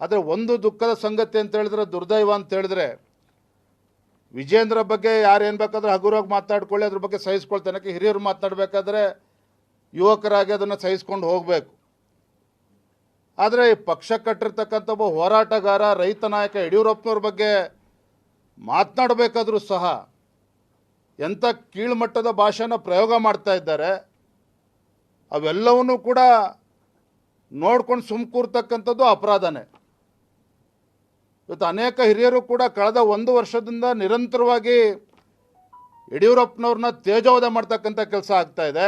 ಆದರೆ ಒಂದು ದುಃಖದ ಸಂಗತಿ ಅಂತ ಹೇಳಿದ್ರೆ, ದುರ್ದೈವ ಅಂತ ಹೇಳಿದ್ರೆ, ವಿಜೇಂದ್ರ ಬಗ್ಗೆ ಯಾರು ಏನು ಬೇಕಾದರೂ ಹಗುರವಾಗಿ ಮಾತಾಡ್ಕೊಳ್ಳಿ, ಅದ್ರ ಬಗ್ಗೆ ಸಹಿಸ್ಕೊಳ್ತಾನೆ. ಹಿರಿಯರು ಮಾತನಾಡಬೇಕಾದ್ರೆ ಯುವಕರಾಗಿ ಅದನ್ನು ಸಹಿಸ್ಕೊಂಡು ಹೋಗಬೇಕು. ಆದರೆ ಈ ಪಕ್ಷ ಕಟ್ಟಿರ್ತಕ್ಕಂಥ ಒಬ್ಬ ಹೋರಾಟಗಾರ, ರೈತ ನಾಯಕ ಯಡಿಯೂರಪ್ಪನವ್ರ ಬಗ್ಗೆ ಮಾತನಾಡಬೇಕಾದ್ರೂ ಸಹ ಎಂಥ ಕೀಳ್ಮಟ್ಟದ ಭಾಷೆನ ಪ್ರಯೋಗ ಮಾಡ್ತಾ ಇದ್ದಾರೆ. ಅವೆಲ್ಲವನ್ನೂ ಕೂಡ ನೋಡ್ಕೊಂಡು ಕೂರ್ತಕ್ಕಂಥದ್ದು ಅಪರಾಧನೇ. ಇವತ್ತು ಅನೇಕ ಹಿರಿಯರು ಕೂಡ ಕಳೆದ 1 ವರ್ಷದಿಂದ ನಿರಂತರವಾಗಿ ಯಡಿಯೂರಪ್ಪನವ್ರನ್ನ ತೇಜೋವಧೆ ಮಾಡ್ತಕ್ಕಂಥ ಕೆಲಸ ಆಗ್ತಾ ಇದೆ.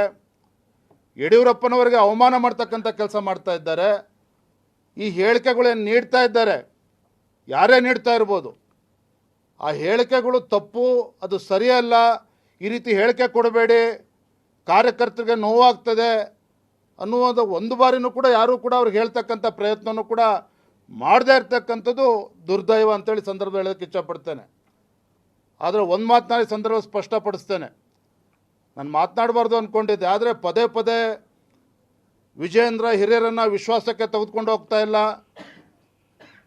ಯಡಿಯೂರಪ್ಪನವರಿಗೆ ಅವಮಾನ ಮಾಡ್ತಕ್ಕಂಥ ಕೆಲಸ ಮಾಡ್ತಾ ಇದ್ದಾರೆ. ಈ ಹೇಳಿಕೆಗಳೇನು ನೀಡ್ತಾ ಇದ್ದಾರೆ, ಯಾರೇ ನೀಡ್ತಾ ಇರ್ಬೋದು, ಆ ಹೇಳಿಕೆಗಳು ತಪ್ಪು, ಅದು ಸರಿಯಲ್ಲ, ಈ ರೀತಿ ಹೇಳಿಕೆ ಕೊಡಬೇಡಿ, ಕಾರ್ಯಕರ್ತರಿಗೆ ನೋವಾಗ್ತದೆ ಅನ್ನುವುದು ಒಂದು ಬಾರಿನೂ ಕೂಡ ಯಾರೂ ಕೂಡ ಅವ್ರಿಗೆ ಹೇಳ್ತಕ್ಕಂಥ ಪ್ರಯತ್ನವೂ ಕೂಡ ಮಾಡದೇ ಇರ್ತಕ್ಕಂಥದ್ದು ದುರ್ದೈವ ಅಂತೇಳಿ ಸಂದರ್ಭ ಹೇಳೋದಕ್ಕೆ ಇಷ್ಟಪಡ್ತೇನೆ. ಆದರೆ ಒಂದು ಮಾತನಾಡಿ ಸಂದರ್ಭ ಸ್ಪಷ್ಟಪಡಿಸ್ತೇನೆ, ನಾನು ಮಾತನಾಡಬಾರ್ದು ಅಂದ್ಕೊಂಡಿದ್ದೆ. ಆದರೆ ಪದೇ ಪದೇ ವಿಜೇಂದ್ರ ಹಿರಿಯರನ್ನು ವಿಶ್ವಾಸಕ್ಕೆ ತೆಗೆದುಕೊಂಡು ಹೋಗ್ತಾ ಇಲ್ಲ,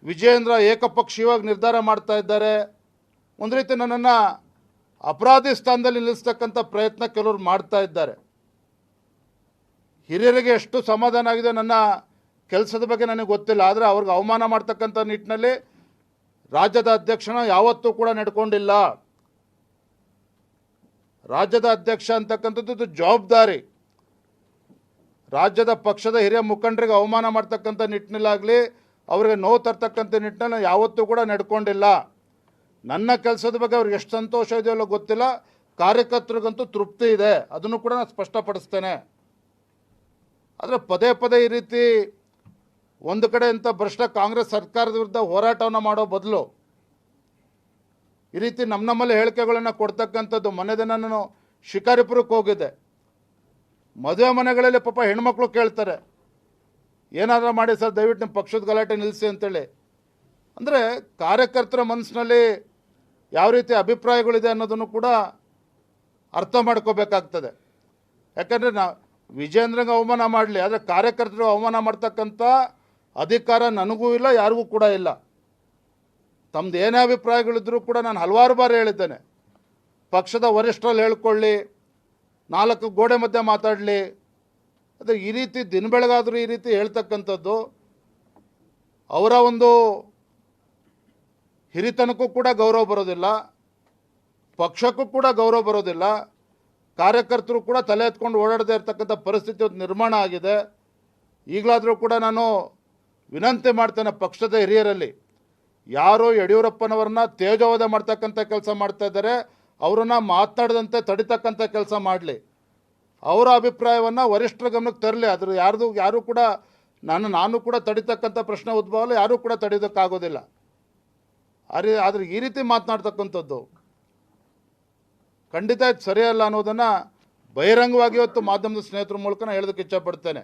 ವಿಜೇಂದ್ರ ಏಕಪಕ್ಷೀಯವಾಗಿ ನಿರ್ಧಾರ ಮಾಡ್ತಾ ಇದ್ದಾರೆ. ಒಂದು ರೀತಿ ನನ್ನನ್ನು ಅಪರಾಧಿ ಸ್ಥಾನದಲ್ಲಿ ನಿಲ್ಲಿಸ್ತಕ್ಕಂಥ ಪ್ರಯತ್ನ ಕೆಲವರು ಮಾಡ್ತಾ ಇದ್ದಾರೆ. ಹಿರಿಯರಿಗೆ ಎಷ್ಟು ಸಮಾಧಾನ ಆಗಿದೆ ನನ್ನ ಕೆಲಸದ ಬಗ್ಗೆ ನನಗೆ ಗೊತ್ತಿಲ್ಲ. ಆದರೆ ಅವ್ರಿಗೆ ಅವಮಾನ ಮಾಡ್ತಕ್ಕಂಥ ನಿಟ್ಟಿನಲ್ಲಿ ರಾಜ್ಯದ ಅಧ್ಯಕ್ಷನ ಯಾವತ್ತೂ ಕೂಡ ನಡ್ಕೊಂಡಿಲ್ಲ. ರಾಜ್ಯದ ಅಧ್ಯಕ್ಷ ಅಂತಕ್ಕಂಥದ್ದು ಜವಾಬ್ದಾರಿ. ರಾಜ್ಯದ ಪಕ್ಷದ ಹಿರಿಯ ಮುಖಂಡರಿಗೆ ಅವಮಾನ ಮಾಡ್ತಕ್ಕಂಥ ನಿಟ್ಟಿನಲ್ಲಾಗಲಿ, ಅವರಿಗೆ ನೋವು ತರ್ತಕ್ಕಂಥ ನಿಟ್ಟಿನಲ್ಲಿ ಯಾವತ್ತೂ ಕೂಡ ನಡ್ಕೊಂಡಿಲ್ಲ. ನನ್ನ ಕೆಲಸದ ಬಗ್ಗೆ ಅವ್ರಿಗೆ ಎಷ್ಟು ಸಂತೋಷ ಇದೆಯಲ್ಲ ಗೊತ್ತಿಲ್ಲ, ಕಾರ್ಯಕರ್ತರಿಗಂತೂ ತೃಪ್ತಿ ಇದೆ, ಅದನ್ನು ಕೂಡ ನಾನು ಸ್ಪಷ್ಟಪಡಿಸ್ತೇನೆ. ಆದರೆ ಪದೇ ಪದೇ ಈ ರೀತಿ ಒಂದು ಕಡೆ ಇಂಥ ಭ್ರಷ್ಟ ಕಾಂಗ್ರೆಸ್ ಸರ್ಕಾರದ ವಿರುದ್ಧ ಹೋರಾಟವನ್ನು ಮಾಡೋ ಬದಲು ಈ ರೀತಿ ನಮ್ಮಲ್ಲಿ ಹೇಳಿಕೆಗಳನ್ನು ಕೊಡ್ತಕ್ಕಂಥದ್ದು. ಮೊನ್ನೆ ದಿನ ನಾನು ಶಿಕಾರಿಪುರಕ್ಕೆ ಹೋಗಿದ್ದೆ. ಮದುವೆ ಮನೆಗಳಲ್ಲಿ ಪಾಪ ಹೆಣ್ಮಕ್ಳು ಕೇಳ್ತಾರೆ, ಏನಾದರೂ ಮಾಡಿ ಸರ್, ದಯವಿಟ್ಟು ನಿಮ್ಮ ಪಕ್ಷದ ಗಲಾಟೆ ನಿಲ್ಲಿಸಿ ಅಂತೇಳಿ. ಅಂದರೆ ಕಾರ್ಯಕರ್ತರ ಮನಸ್ಸಿನಲ್ಲಿ ಯಾವ ರೀತಿ ಅಭಿಪ್ರಾಯಗಳಿದೆ ಅನ್ನೋದನ್ನು ಕೂಡ ಅರ್ಥ ಮಾಡ್ಕೋಬೇಕಾಗ್ತದೆ. ಯಾಕಂದರೆ ವಿಜೇಂದ್ರಂಗೆ ಅವಮಾನ ಮಾಡಲಿ, ಆದರೆ ಕಾರ್ಯಕರ್ತರು ಅವಮಾನ ಮಾಡ್ತಕ್ಕಂಥ ಅಧಿಕಾರ ನನಗೂ ಇಲ್ಲ, ಯಾರಿಗೂ ಕೂಡ ಇಲ್ಲ. ತಮ್ಮದು ಏನೇ ಅಭಿಪ್ರಾಯಗಳಿದ್ರೂ ಕೂಡ ನಾನು ಹಲವಾರು ಬಾರಿ ಹೇಳಿದ್ದೇನೆ, ಪಕ್ಷದ ವರಿಷ್ಠರಲ್ಲಿ ಹೇಳ್ಕೊಳ್ಳಿ, 4 ಗೋಡೆ ಮಧ್ಯೆ ಮಾತಾಡಲಿ. ಆದರೆ ಈ ರೀತಿ ದಿನ ಬೆಳಗಾದರೂ ಈ ರೀತಿ ಹೇಳ್ತಕ್ಕಂಥದ್ದು ಅವರ ಒಂದು ಹಿರಿತನಕ್ಕೂ ಕೂಡ ಗೌರವ ಬರೋದಿಲ್ಲ, ಪಕ್ಷಕ್ಕೂ ಕೂಡ ಗೌರವ ಬರೋದಿಲ್ಲ. ಕಾರ್ಯಕರ್ತರು ಕೂಡ ತಲೆ ಎತ್ಕೊಂಡು ಓಡಾಡದೇ ಇರ್ತಕ್ಕಂಥ ಪರಿಸ್ಥಿತಿ ನಿರ್ಮಾಣ ಆಗಿದೆ. ಈಗಲಾದರೂ ಕೂಡ ನಾನು ವಿನಂತಿ ಮಾಡ್ತೇನೆ, ಪಕ್ಷದ ಹಿರಿಯರಲ್ಲಿ ಯಾರು ಯಡಿಯೂರಪ್ಪನವ್ರನ್ನ ತೇಜೋವಧೆ ಮಾಡ್ತಕ್ಕಂಥ ಕೆಲಸ ಮಾಡ್ತಾ ಇದ್ದಾರೆ, ಅವರನ್ನು ಮಾತನಾಡದಂತೆ ತಡಿತಕ್ಕಂಥ ಕೆಲಸ ಮಾಡಲಿ. ಅವರ ಅಭಿಪ್ರಾಯವನ್ನು ವರಿಷ್ಠರ ಗಮನಕ್ಕೆ ತರಲಿ. ಅದ್ರ ಯಾರು ಕೂಡ ನಾನು ಕೂಡ ತಡಿತಕ್ಕಂಥ ಪ್ರಶ್ನೆ ಉದ್ಭವ ಅಲ್ಲ, ಯಾರೂ ಕೂಡ ತಡೆಯೋದಕ್ಕಾಗೋದಿಲ್ಲ. ಆದರೆ ಈ ರೀತಿ ಮಾತನಾಡ್ತಕ್ಕಂಥದ್ದು ಖಂಡಿತ ಇದು ಸರಿಯಲ್ಲ ಅನ್ನೋದನ್ನು ಬಹಿರಂಗವಾಗಿ ಇವತ್ತು ಮಾಧ್ಯಮದ ಸ್ನೇಹಿತರ ಮೂಲಕ ನಾನು ಹೇಳೋದಕ್ಕೆ ಇಷ್ಟಪಡ್ತೇನೆ.